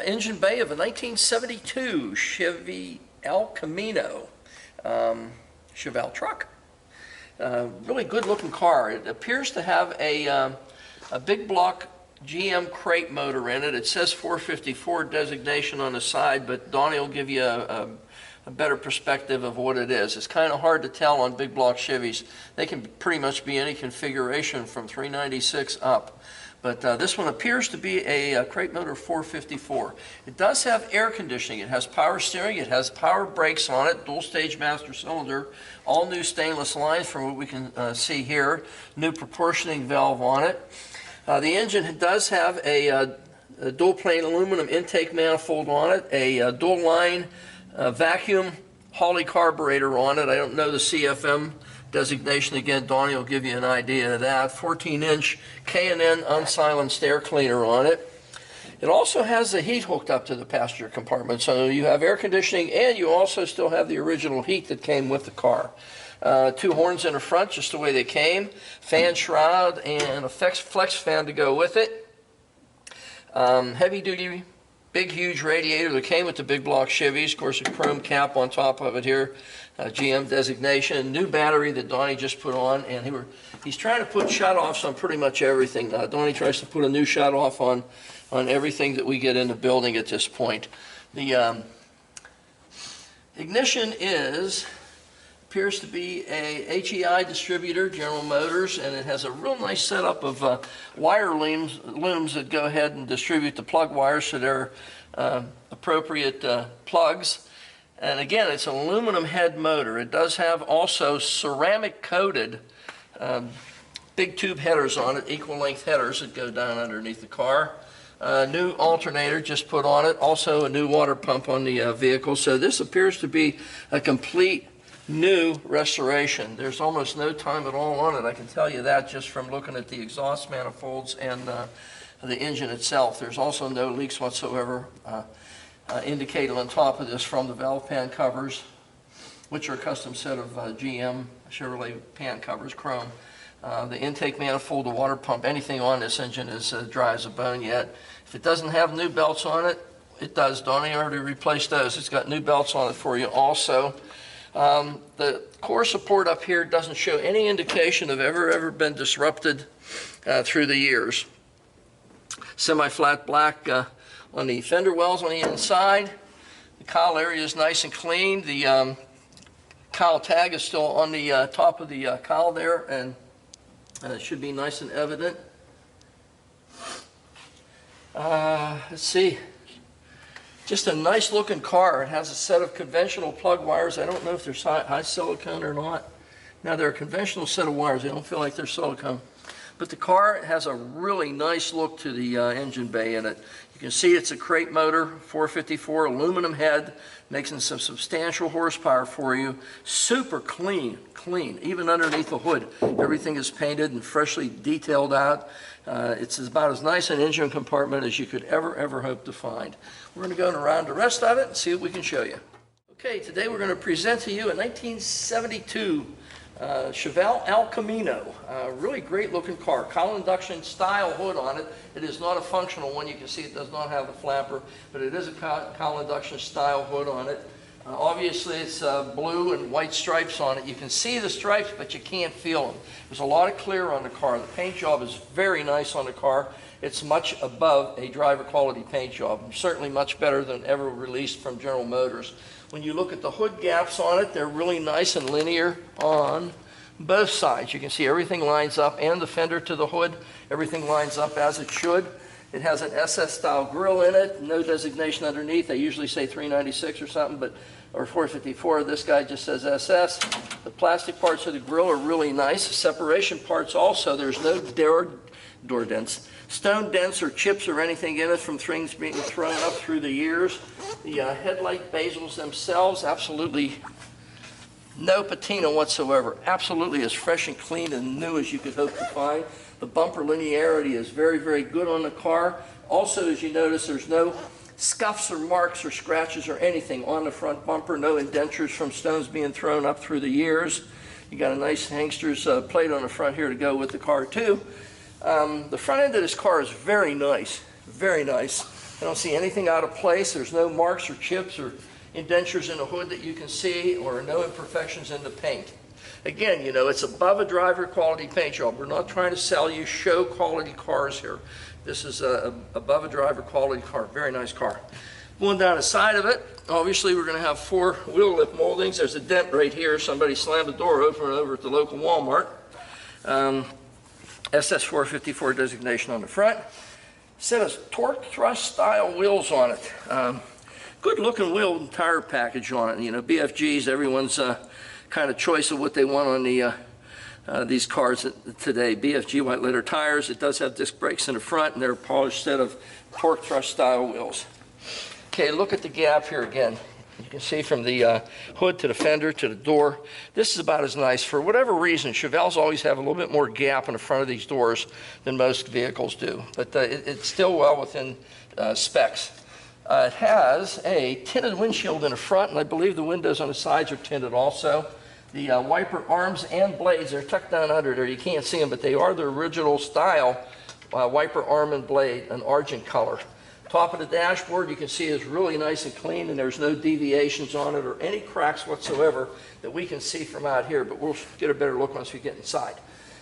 engine bay of a 1972 Chevy El Camino Chevelle truck. Really good looking car. It appears to have a big block GM crate motor in it. It says 454 designation on the side, but Donnie will give you a better perspective of what it is. It's kind of hard to tell on big block Chevys. They can pretty much be any configuration from 396 up. But this one appears to be a crate motor 454. It does have air conditioning. It has power steering. It has power brakes on it, dual stage master cylinder, all new stainless lines from what we can see here, new proportioning valve on it. The engine does have a dual plane aluminum intake manifold on it, a dual line vacuum Holley carburetor on it. I don't know the CFM designation. Again, Donnie will give you an idea of that. 14-inch K&N unsilenced air cleaner on it. It also has the heat hooked up to the passenger compartment, so you have air conditioning and you also still have the original heat that came with the car. Two horns in the front, just the way they came, fan shroud and a flex fan to go with it. Heavy duty, big huge radiator that came with the big block Chevys. Of course, a chrome cap on top of it here. GM designation, new battery that Donnie just put on, and he's trying to put shutoffs on pretty much everything. Donnie tries to put a new shutoff on everything that we get in the building at this point. The ignition appears to be a HEI distributor, General Motors, and it has a real nice setup of wire looms that go ahead and distribute the plug wires to their appropriate plugs. And again, it's an aluminum head motor. It does have also ceramic coated big tube headers on it, equal length headers that go down underneath the car. New alternator just put on it, also a new water pump on the vehicle. So this appears to be a complete new restoration. There's almost no time at all on it. I can tell you that just from looking at the exhaust manifolds and the engine itself. There's also no leaks whatsoever indicated on top of this from the valve pan covers, which are a custom set of GM Chevrolet pan covers, chrome. The intake manifold, the water pump, anything on this engine is dry as a bone yet. If it doesn't have new belts on it, it does. Donnie already replaced those. It's got new belts on it for you also. The core support up here doesn't show any indication of ever been disrupted through the years. Semi-flat black on the fender wells on the inside. The cowl area is nice and clean. The cowl tag is still on the top of the cowl there, and it should be nice and evident. Let's see. Just a nice looking car. It has a set of conventional plug wires. I don't know if they're high silicone or not. Now they're a conventional set of wires. They don't feel like they're silicone. But the car has a really nice look to the engine bay in it. You can see it's a crate motor, 454 aluminum head, making some substantial horsepower for you. Super clean. Even underneath the hood, everything is painted and freshly detailed out. It's about as nice an engine compartment as you could ever hope to find. We're going to go around the rest of it and see what we can show you. Okay, today we're going to present to you a 1972 Chevrolet El Camino. Really great looking car. Cowl induction style hood on it. It is not a functional one. You can see it does not have the flapper, but it is a cowl induction style hood on it. Obviously it's blue and white stripes on it. You can see the stripes, but you can't feel them. There's a lot of clear on the car. The paint job is very nice on the car. It's much above a driver quality paint job. Certainly much better than ever released from General Motors. When you look at the hood gaps on it, they're really nice and linear on both sides. You can see everything lines up, and the fender to the hood, everything lines up as it should. It has an SS style grille in it, no designation underneath. They usually say 396 or something, or 454. This guy just says SS. The plastic parts of the grille are really nice. The separation parts also, there's no door dents, stone dents or chips or anything in it from things being thrown up through the years. The headlight bezels themselves, absolutely no patina whatsoever. Absolutely as fresh and clean and new as you could hope to find. The bumper linearity is very good on the car. Also, as you notice, there's no scuffs or marks or scratches or anything on the front bumper. No indentures from stones being thrown up through the years. You got a nice Hangster's plate on the front here to go with the car too. The front end of this car is very nice, don't see anything out of place. There's no marks or chips or indentures in the hood that you can see, or no imperfections in the paint. Again, you know, it's above a driver quality paint job. We're not trying to sell you show quality cars here. This is above a driver quality car. Very nice car. Going down the side of it, obviously we're going to have 4 wheel lip moldings. There's a dent right here. Somebody slammed the door open over at the local Walmart. SS454 designation on the front. Set of torque thrust style wheels on it. Good looking wheel and tire package on it. You know, BFGs, everyone's kind of choice of what they want on the these cars today. BFG white letter tires. It does have disc brakes in the front, and they're a polished set of torque thrust style wheels. Okay, look at the gap here again. You can see from the hood to the fender to the door. This is about as nice. For whatever reason, Chevelles always have a little bit more gap in the front of these doors than most vehicles do. But it's still well within specs. It has a tinted windshield in the front, and I believe the windows on the sides are tinted also. The wiper arms and blades are tucked down under there. You can't see them, but they are the original style wiper arm and blade, an argent color. Top of the dashboard, you can see, is really nice and clean, and there's no deviations on it or any cracks whatsoever that we can see from out here, but we'll get a better look once we get inside.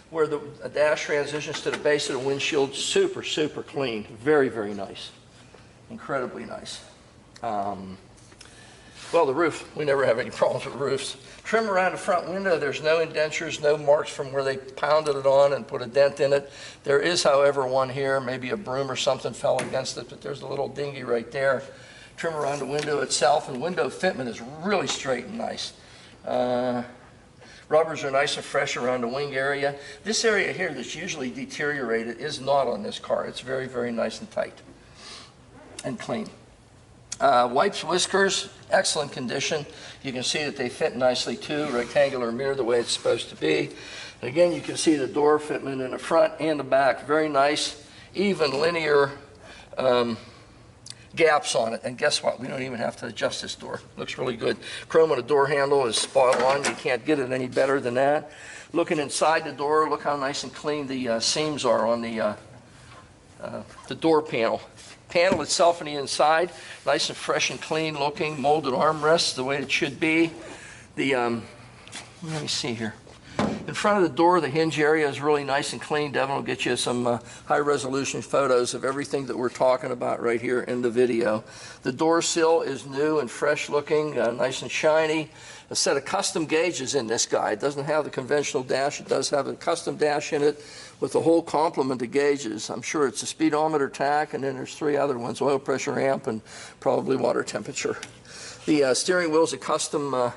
Where the dash transitions to the base of the windshield, super, super clean. Very, very nice. Incredibly nice. Well, the roof, we never have any problems with roofs. Trim around the front window, there's no indentures, no marks from where they pounded it on and put a dent in it. There is, however, one here, maybe a broom or something fell against it, but there's a little dinghy right there. Trim around the window itself, and window fitment is really straight and nice. Rubbers are nice and fresh around the wing area. This area here that's usually deteriorated is not on this car. It's very, very nice and tight and clean. Wipes, whiskers, excellent condition. You can see that they fit nicely too. Rectangular mirror the way it's supposed to be. And again, you can see the door fitment in the front and the back. Very nice, even linear gaps on it. And guess what? We don't even have to adjust this door. Looks really good. Chrome on the door handle is spot on. You can't get it any better than that. Looking inside the door, look how nice and clean the seams are on the door panel. Panel itself on the inside, nice and fresh and clean looking, molded armrests the way it should be. The let me see here. In front of the door, the hinge area is really nice and clean. Devin will get you some high resolution photos of everything that we're talking about right here in the video. The door sill is new and fresh looking, nice and shiny. A set of custom gauges in this guy. It doesn't have the conventional dash. It does have a custom dash in it with a whole complement of gauges. I'm sure it's a speedometer, tach, and then there's 3 other ones, oil pressure, amp, and probably water temperature. The steering wheel is a custom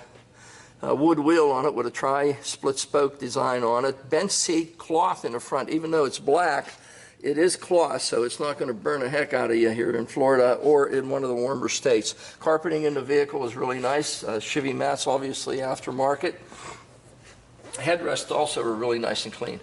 wood wheel on it with a tri-split spoke design on it. Bench seat cloth in the front. Even though it's black, it is cloth, so it's not going to burn the heck out of you here in Florida or in one of the warmer states. Carpeting in the vehicle is really nice. Chevy mats, obviously aftermarket. Headrests also are really nice and clean.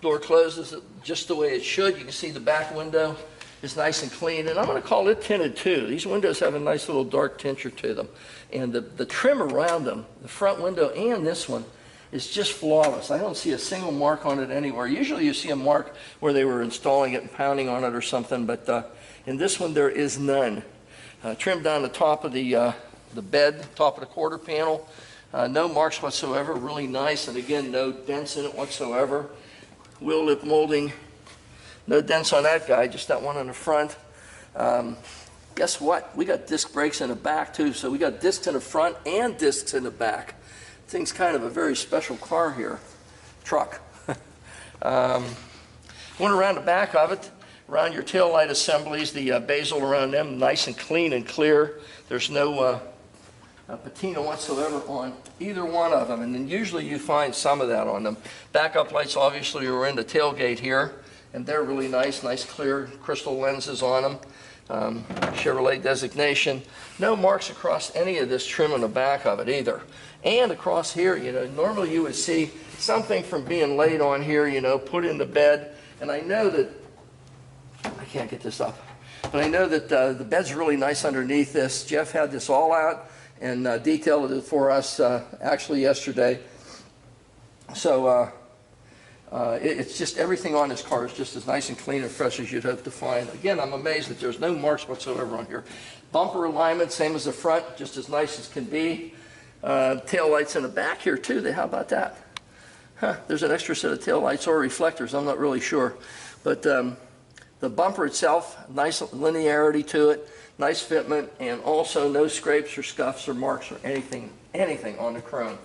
Door closes just the way it should. You can see the back window is nice and clean, and I'm going to call it tinted too. These windows have a nice little dark tincture to them, and the trim around them, the front window and this one, is just flawless. I don't see a single mark on it anywhere. Usually you see a mark where they were installing it and pounding on it or something, but in this one there is none. Trim down the top of the bed, top of the quarter panel, no marks whatsoever, really nice, and again, no dents in it whatsoever. Wheel lip molding, no dents on that guy, just that one on the front. Guess what? We got disc brakes in the back too, so we got discs in the front and discs in the back. Thing's kind of a very special car here, truck. Going around the back of it, around your tail light assemblies, the bezel around them, nice and clean and clear. There's no patina whatsoever on either one of them, and then usually you find some of that on them. Backup lights obviously are in the tailgate here, and they're really nice clear crystal lenses on them. Chevrolet designation. No marks across any of this trim on the back of it either. And across here, you know, normally you would see something from being laid on here, you know, put in the bed. And I know that, I can't get this up, but I know that the bed's really nice underneath this. Jeff had this all out and detailed it for us actually yesterday. So It's just everything on this car is just as nice and clean and fresh as you'd hope to find. Again, I'm amazed that there's no marks whatsoever on here. Bumper alignment, same as the front, just as nice as can be. Tail lights in the back here too. How about that? Huh, there's an extra set of tail lights or reflectors. I'm not really sure. But the bumper itself, nice linearity to it, nice fitment, and also no scrapes or scuffs or marks or anything on the chrome.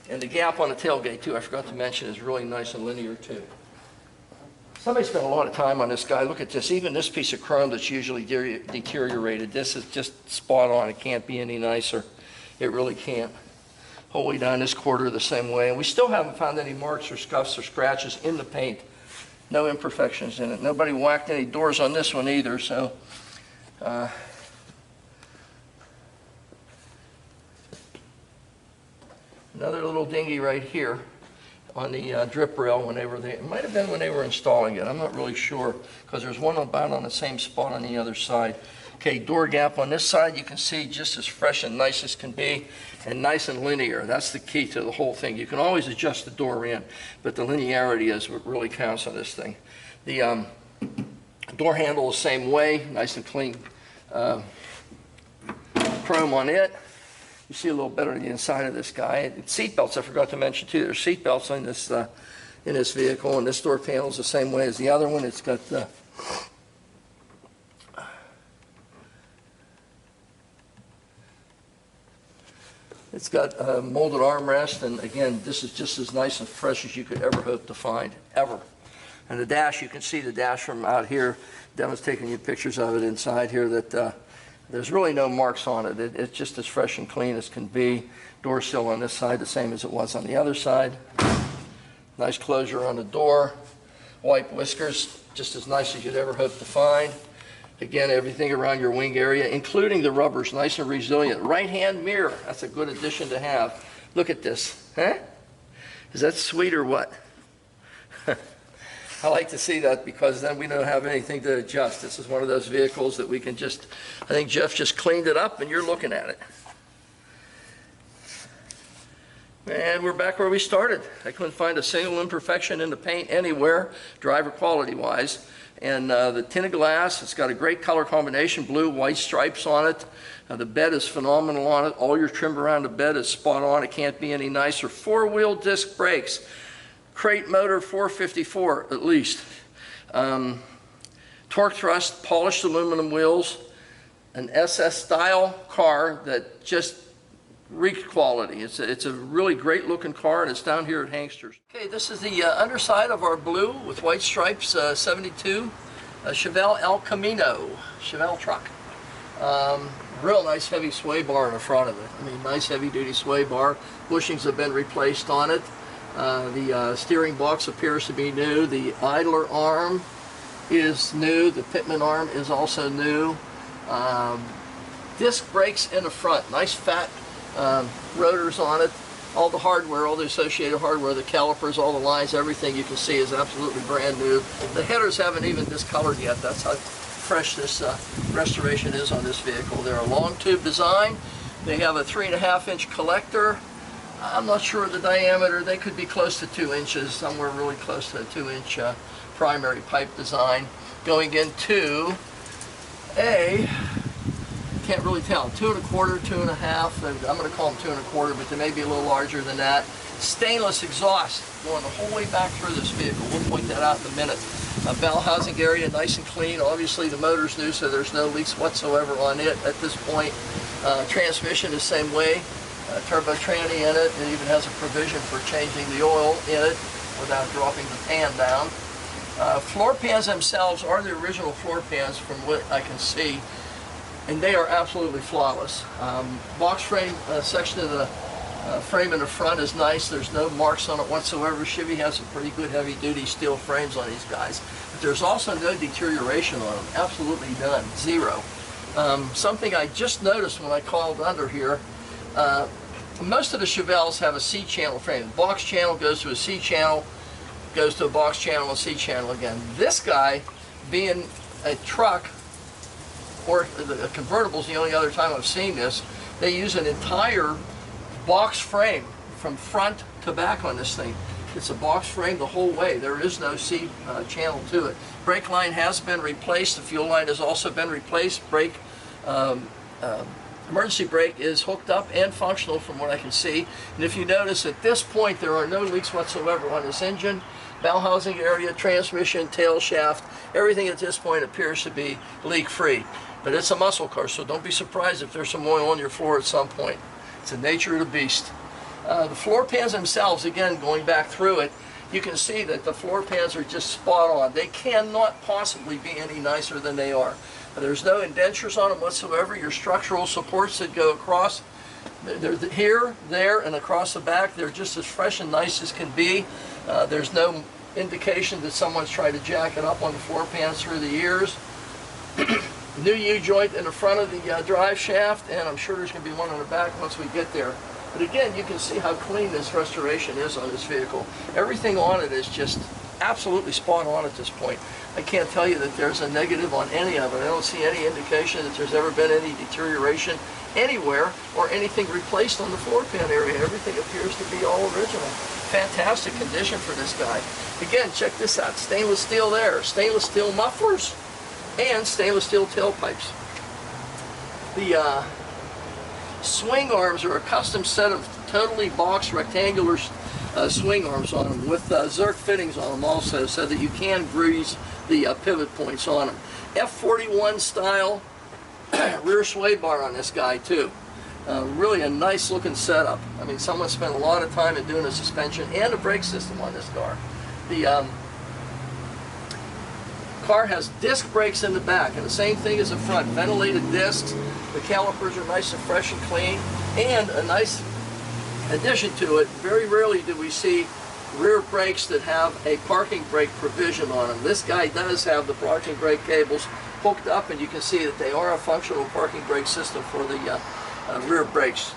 And the gap on the tailgate too, I forgot to mention, is really nice and linear too. Somebody spent a lot of time on this guy. Look at this. Even this piece of chrome that's usually deteriorated, this is just spot on. It can't be any nicer. It really can't. Whole way down this quarter the same way. And we still haven't found any marks or scuffs or scratches in the paint. No imperfections in it. Nobody whacked any doors on this one either, so another little dinghy right here on the drip rail it might have been when they were installing it. I'm not really sure because there's one about on the same spot on the other side. Okay, door gap on this side, you can see just as fresh and nice as can be, and nice and linear. That's the key to the whole thing. You can always adjust the door in, but the linearity is what really counts on this thing. The door handle the same way, nice and clean chrome on it. You see a little better on the inside of this guy. Seat belts, I forgot to mention too. There's seat belts in this vehicle, and this door panel is the same way as the other one. It's got a molded armrest, and again, this is just as nice and fresh as you could ever hope to find, ever. And the dash, you can see the dash from out here. Devin's taking you pictures of it inside here that there's really no marks on it. It's just as fresh and clean as can be. Door sill on this side, the same as it was on the other side. Nice closure on the door. White whiskers, just as nice as you'd ever hope to find. Again, everything around your wing area, including the rubbers, nice and resilient. Right-hand mirror, that's a good addition to have. Look at this, huh? Is that sweet or what? I like to see that because then we don't have anything to adjust. This is one of those vehicles that we can just, I think Jeff just cleaned it up and you're looking at it. And we're back where we started. I couldn't find a single imperfection in the paint anywhere, driver quality-wise. And the tinted glass, it's got a great color combination, blue, white stripes on it. The bed is phenomenal on it. All your trim around the bed is spot on. It can't be any nicer. Four-wheel disc brakes. Crate motor 454 at least. Torque thrust, polished aluminum wheels. An SS style car that just reeks quality. It's a really great looking car, and it's down here at Hankster's. Okay, this is the underside of our blue with white stripes 72 Chevrolet El Camino, Chevrolet truck. Real nice heavy sway bar in the front of it. I mean, nice heavy duty sway bar. Bushings have been replaced on it. The steering box appears to be new. The idler arm is new. The pitman arm is also new. Disc brakes in the front. Nice fat rotors on it. All the hardware, all the associated hardware, the calipers, all the lines, everything you can see is absolutely brand new. The headers haven't even discolored yet. That's how fresh this restoration is on this vehicle. They're a long tube design. They have a 3.5-inch collector. I'm not sure of the diameter. They could be close to 2 inches, somewhere really close to a 2-inch primary pipe design. Going into a, can't really tell, 2 1/4, 2.5. I'm going to call them 2 1/4, but they may be a little larger than that. Stainless exhaust going the whole way back through this vehicle. We'll point that out in a minute. Valve housing area nice and clean. Obviously the motor's new, so there's no leaks whatsoever on it at this point. Transmission the same way. Turbo tranny in it. It even has a provision for changing the oil in it without dropping the pan down. Floor pans themselves are the original floor pans from what I can see, and they are absolutely flawless. Box frame section of the frame in the front is nice. There's no marks on it whatsoever. Chevy has some pretty good heavy-duty steel frames on these guys. But there's also no deterioration on them. Absolutely none. Zero. Something I just noticed when I called under here, most of the Chevrolets have a C-channel frame. Box channel goes to a C-channel, goes to a box channel, a C-channel again. This guy, being a truck, or a convertible is the only other time I've seen this, they use an entire box frame from front to back on this thing. It's a box frame the whole way. There is no C channel to it. Brake line has been replaced. The fuel line has also been replaced. Emergency brake is hooked up and functional from what I can see. And if you notice, at this point, there are no leaks whatsoever on this engine, bell housing area, transmission, tail shaft. Everything at this point appears to be leak-free. But it's a muscle car, so don't be surprised if there's some oil on your floor at some point. It's the nature of the beast. The floor pans themselves, again, going back through it, you can see that the floor pans are just spot on. They cannot possibly be any nicer than they are. There's no indentures on them whatsoever. Your structural supports that go across, they're here, there, and across the back. They're just as fresh and nice as can be. There's no indication that someone's tried to jack it up on the floor pans through the years. New U-joint in the front of the drive shaft, and I'm sure there's going to be one on the back once we get there. But again, you can see how clean this restoration is on this vehicle. Everything on it is just absolutely spot on at this point. I can't tell you that there's a negative on any of it. I don't see any indication that there's ever been any deterioration anywhere or anything replaced on the floor pan area. Everything appears to be all original. Fantastic condition for this guy. Again, check this out. Stainless steel there, stainless steel mufflers, and stainless steel tailpipes. The swing arms are a custom set of totally boxed rectangular swing arms on them with Zerk fittings on them also, so that you can grease the pivot points on them. F41 style rear sway bar on this guy too. Really a nice looking setup. I mean, someone spent a lot of time in doing a suspension and a brake system on this car. The car has disc brakes in the back, and the same thing as the front. Ventilated discs. The calipers are nice and fresh and clean, and a nice addition to it, very rarely do we see rear brakes that have a parking brake provision on them. This guy does have the parking brake cables hooked up, and you can see that they are a functional parking brake system for the rear brakes.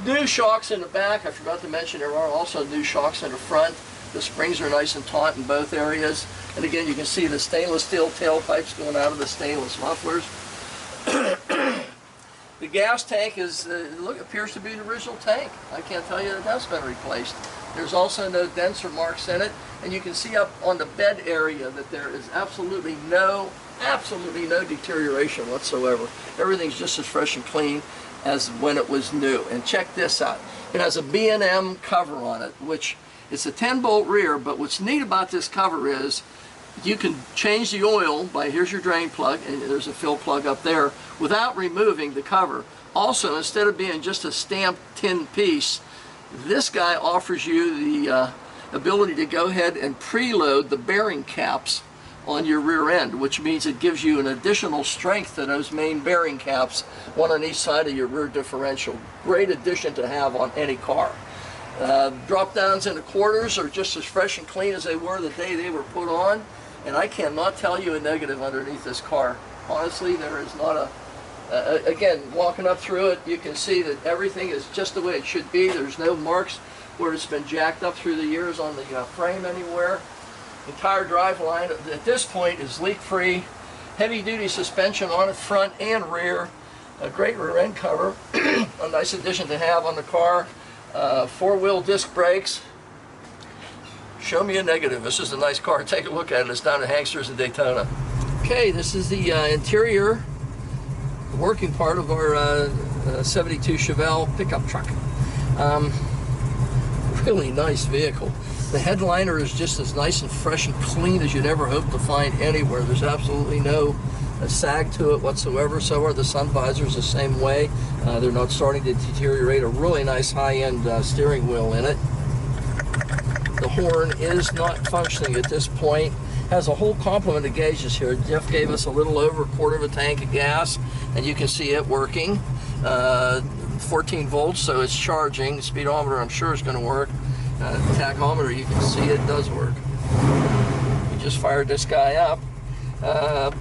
New shocks in the back. I forgot to mention there are also new shocks in the front. The springs are nice and taut in both areas. And again, you can see the stainless steel tailpipes going out of the stainless mufflers. The gas tank is, appears to be the original tank. I can't tell you that that's been replaced. There's also no dents or marks in it. And you can see up on the bed area that there is absolutely no deterioration whatsoever. Everything's just as fresh and clean as when it was new. And check this out. It has a B&M cover on it, which it's a 10-bolt rear, but what's neat about this cover is you can change the oil by, here's your drain plug, and there's a fill plug up there, without removing the cover. Also, instead of being just a stamped tin piece, this guy offers you the ability to go ahead and preload the bearing caps on your rear end, which means it gives you an additional strength to those main bearing caps, one on each side of your rear differential. Great addition to have on any car. Drop downs in the quarters are just as fresh and clean as they were the day they were put on, and I cannot tell you a negative underneath this car. Honestly, there is not a, again, walking up through it, you can see that everything is just the way it should be. There's no marks where it's been jacked up through the years on the frame anywhere. The entire drive line at this point is leak-free. Heavy-duty suspension on it, front and rear. A great rear end cover. A nice addition to have on the car. Four-wheel disc brakes. Show me a negative. This is a nice car. Take a look at it. It's down at Hanksters in Daytona. Okay, this is the interior, the working part of our 72 Chevelle pickup truck. Really nice vehicle. The headliner is just as nice and fresh and clean as you'd ever hope to find anywhere. There's absolutely no sag to it whatsoever. So are the sun visors the same way. They're not starting to deteriorate. A really nice high-end steering wheel in it. The horn is not functioning at this point. Has a whole complement of gauges here. Jeff gave us a little over a quarter of a tank of gas, and you can see it working. 14 volts, so it's charging. The speedometer, I'm sure, is going to work. Tachometer, you can see it does work. We just fired this guy up.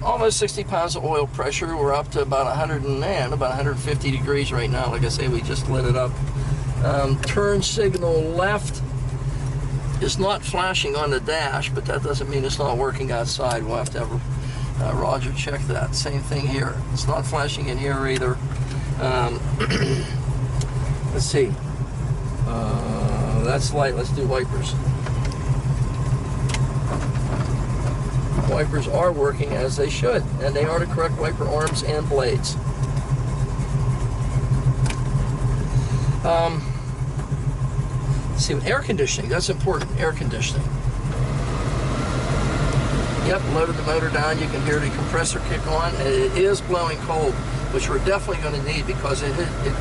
Almost 60 pounds of oil pressure. We're up to about 150 degrees right now. Like I say, we just lit it up. Turn signal left is not flashing on the dash, but that doesn't mean it's not working outside. We'll have to have Roger check that. Same thing here. It's not flashing in here either. Let's see. that's light. Let's do wipers. Wipers are working as they should, and they are the correct wiper arms and blades. Let's see, air conditioning, that's important, air conditioning. Yep, loaded the motor down, you can hear the compressor kick on, and it is blowing cold, which we're definitely going to need because it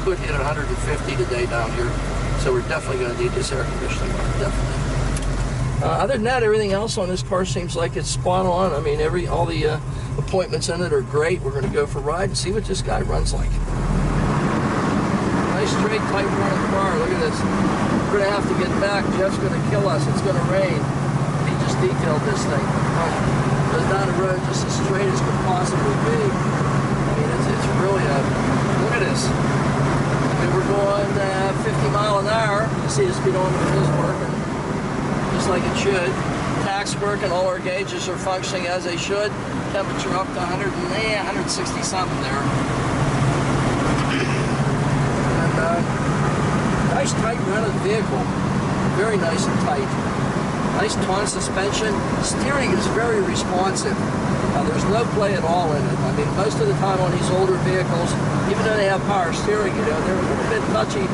could hit 150 today down here. So we're definitely going to need this air conditioning, definitely. Other than that, everything else on this car seems like it's spot on. I mean, all the appointments in it are great. We're going to go for a ride and see what this guy runs like. Nice straight, tight running car. Look at this. We're going to have to get back. Jeff's going to kill us. It's going to rain. He just detailed this thing. Goes down the road just as straight as could possibly be. I mean, it's really look at this. I mean, we're going 50 miles an hour. You see the speedometer is working just like it should. Tach's working. All our gauges are functioning as they should. Temperature up to 160 something there. Nice tight running vehicle, very nice and tight. Nice taut suspension. Steering is very responsive. There's no play at all in it. I mean, most of the time on these older vehicles, even though they have power steering, they're a little bit touchy.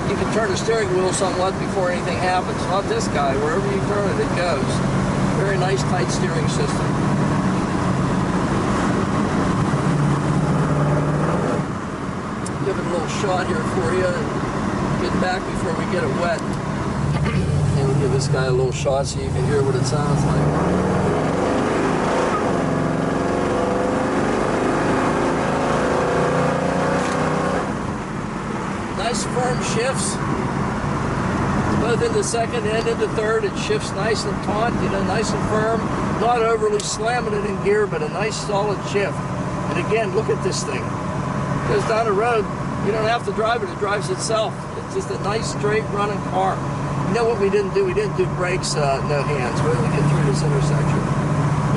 You can turn the steering wheel somewhat before anything happens. Not this guy. Wherever you turn it, it goes. Very nice, tight steering system. Give it a little shot here for you and get back before we get it wet. And we'll give this guy a little shot so you can hear what it sounds like. Nice firm shifts, both into second and into third. It shifts nice and taut, nice and firm. Not overly slamming it in gear, but a nice solid shift. And again, look at this thing. Goes down the road, you don't have to drive it, it drives itself. It's just a nice straight running car. You know what we didn't do? We didn't do brakes, no hands. Wait till we get through this intersection.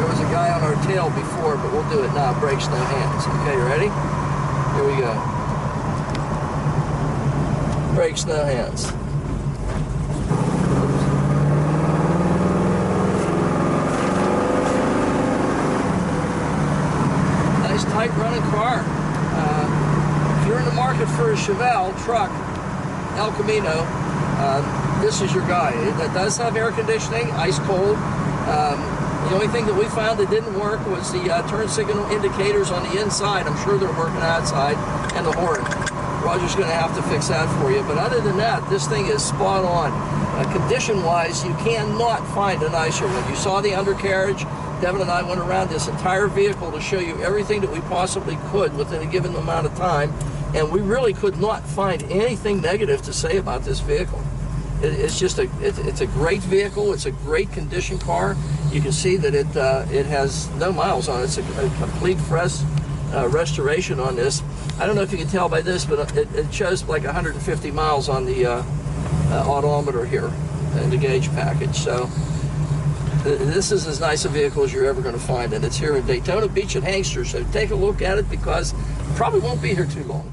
There was a guy on our tail before, but we'll do it now. Brakes, no hands. Okay, you ready? Here we go. Brakes, no hands. Nice tight running car. If you're in the market for a Chevrolet truck, El Camino, this is your guy. That does have air conditioning, ice cold. The only thing that we found that didn't work was the turn signal indicators on the inside. I'm sure they're working outside, and the horn. Roger's going to have to fix that for you. But other than that, this thing is spot on. Condition-wise, you cannot find a nicer one. You saw the undercarriage. Devin and I went around this entire vehicle to show you everything that we possibly could within a given amount of time, and we really could not find anything negative to say about this vehicle. It's just it's a great vehicle. It's a great condition car. You can see that it has no miles on it. It's a complete fresh restoration on this. I don't know if you can tell by this, but it shows like 150 miles on the odometer here in the gauge package. So this is as nice a vehicle as you're ever going to find, and it's here in Daytona Beach at Hangster. So take a look at it because it probably won't be here too long.